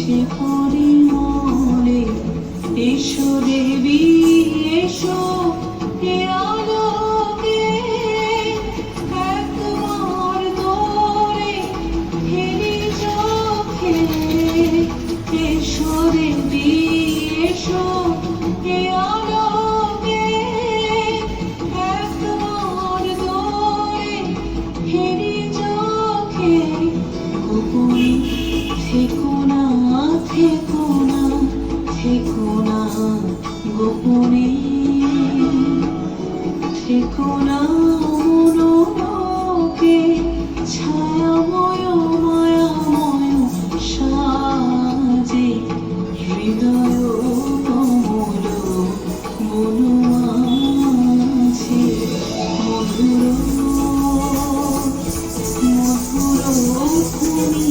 সে পরিমলে এসো দেবী এসো হে আলোকে একবার তোরে হেরি চোখে এসো দেবী এসো হে আলোকে একবার তোরে হেরি চোখে গোপনে থেকো না থেকো না থেকো না গোপনে থেকো না মনোলোকে ছায়াময় মায়াময় সাজে হৃদয় কমল মনোমাঝে মধুর মধুর ভূমি